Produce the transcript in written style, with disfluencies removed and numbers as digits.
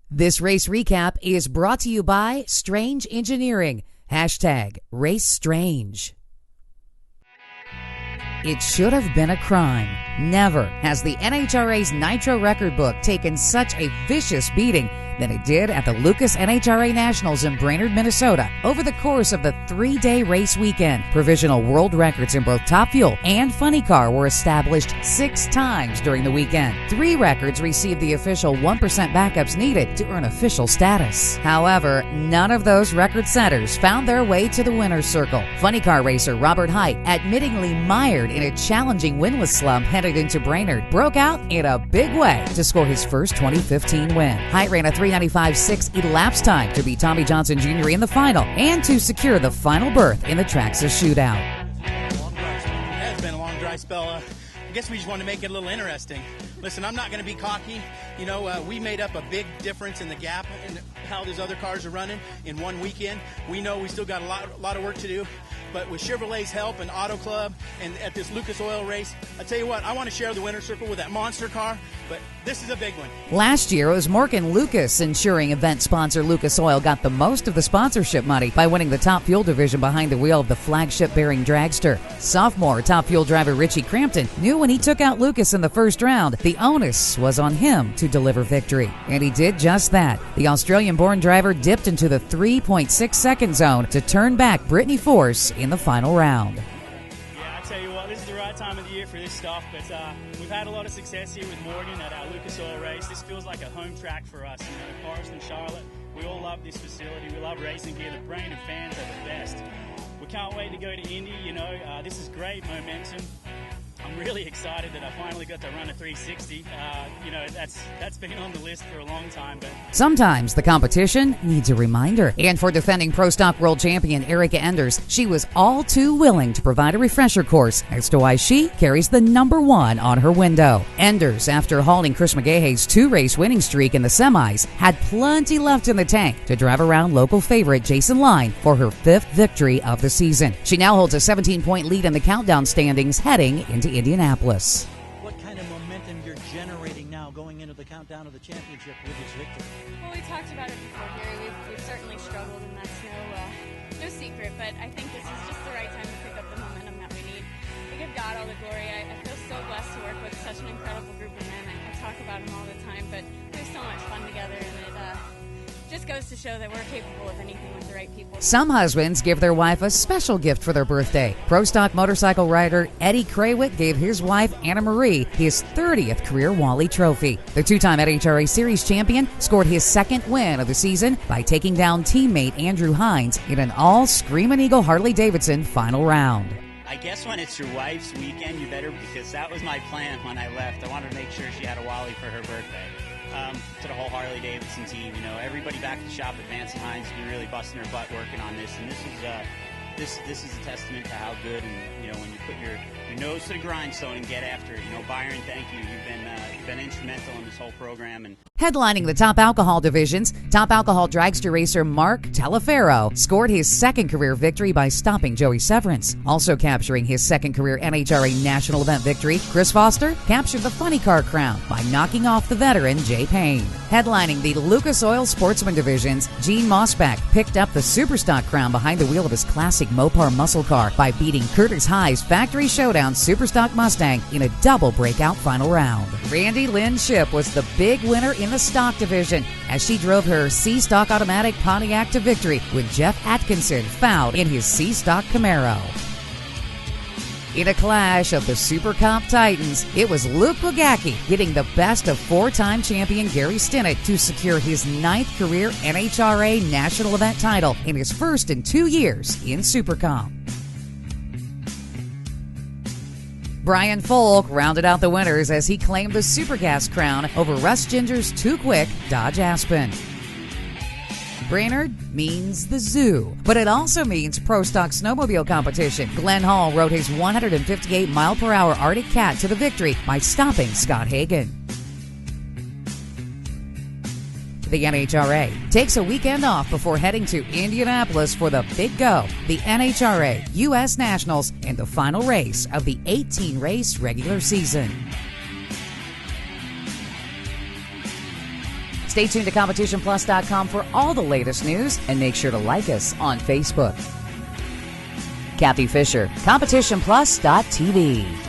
This race recap is brought to you by Strange Engineering. #RaceStrange. It should have been a crime. Never has the NHRA's Nitro record book taken such a vicious beating than it did at the Lucas NHRA Nationals in Brainerd, Minnesota. Over the course of the 3-day race weekend, provisional world records in both Top Fuel and Funny Car were established 6 times during the weekend. 3 records received the official 1% backups needed to earn official status. However, none of those record setters found their way to the winner's circle. Funny Car racer Robert Hight, admittingly mired in a challenging winless slump headed into Brainerd, broke out in a big way to score his first 2015 win. Hight ran a 3:95.6 elapsed time to beat Tommy Johnson Jr. in the final and to secure the final berth in the Traxxas shootout. It's been a long dry spell. I guess we just wanted to make it a little interesting. Listen, I'm not going to be cocky. We made up a big difference in the gap and how those other cars are running in one weekend. We know we still got a lot of work to do. But with Chevrolet's help and Auto Club and at this Lucas Oil race, I tell you what, I want to share the winner's circle with that monster car, but this is a big one. Last year, it was Morgan Lucas ensuring event sponsor Lucas Oil got the most of the sponsorship money by winning the Top Fuel division behind the wheel of the flagship-bearing dragster. Sophomore Top Fuel driver Richie Crampton knew when he took out Lucas in the first round, the onus was on him to deliver victory. And he did just that. The Australian-born driver dipped into the 3.6-second zone to turn back Brittany Force in the final round. Yeah, I tell you what, this is the right time of the year for this stuff, but we've had a lot of success here with Morgan at our Lucas Oil race. This feels like a home track for us. Forest and Charlotte, we all love this facility. We love racing here. The Brainerd fans are the best. We can't wait to go to Indy. This is great momentum. I'm really excited that I finally got to run a 360. That's been on the list for a long time. But sometimes the competition needs a reminder. And for defending Pro Stock World Champion Erica Enders, she was all too willing to provide a refresher course as to why she carries the number 1 on her window. Enders, after halting Chris McGaha's 2-race winning streak in the semis, had plenty left in the tank to drive around local favorite Jason Line for her 5th victory of the season. She now holds a 17-point lead in the countdown standings heading into Indianapolis. What kind of momentum you're generating now going into the countdown of the championship with this victory? Well, we talked about it before, Gary. We've certainly struggled, and that's no secret, but I think this is just the right time to pick up the momentum that we need. We give God all the glory. I feel so blessed to work with such an incredible group of men. I talk about them all the time, but we have so much fun together, and it just goes to show that we're capable of anything with the right people. Some husbands give their wife a special gift for their birthday. Pro Stock motorcycle rider Eddie Krawiec gave his wife, Anna Marie, his 30th career Wally Trophy. The 2-time NHRA Series champion scored his 2nd win of the season by taking down teammate Andrew Hines in an all-Screamin' Eagle Harley-Davidson final round. I guess when it's your wife's weekend, you better, because that was my plan when I left. I wanted to make sure she had a Wally for her birthday. To the whole Harley-Davidson team, everybody back at the shop at Nancy Hines has been really busting her butt working on this, and this is a testament to how good, and when you put your nose to the grindstone and get after it. Byron, thank you. You've been instrumental in this whole program. And headlining the Top Alcohol divisions, Top Alcohol dragster racer Mark Talaferro scored his 2nd career victory by stopping Joey Severance. Also capturing his 2nd career NHRA national event victory, Chris Foster captured the Funny Car crown by knocking off the veteran Jay Payne. Headlining the Lucas Oil Sportsman divisions, Gene Mossback picked up the Superstock crown behind the wheel of his classic Mopar muscle car by beating Curtis High's factory showdown Superstock Mustang in a double breakout final round. Randy Lynn Shipp was the big winner in the stock division as she drove her C-Stock automatic Pontiac to victory when Jeff Atkinson fouled in his C-Stock Camaro. In a clash of the Super Comp Titans, it was Luke Bogacki getting the best of 4-time champion Gary Stinnett to secure his 9th career NHRA national event title in his first in 2 years in Super Comp. Brian Folk rounded out the winners as he claimed the Supergas crown over Russ Ginger's Too Quick Dodge Aspen. Brainerd means the zoo, but it also means Pro Stock snowmobile competition. Glenn Hall rode his 158-mile-per-hour Arctic Cat to the victory by stopping Scott Hagan. The NHRA takes a weekend off before heading to Indianapolis for the big go, the NHRA U.S. Nationals, and the final race of the 18-race regular season. Stay tuned to CompetitionPlus.com for all the latest news, and make sure to like us on Facebook. Kathy Fisher, CompetitionPlus.tv.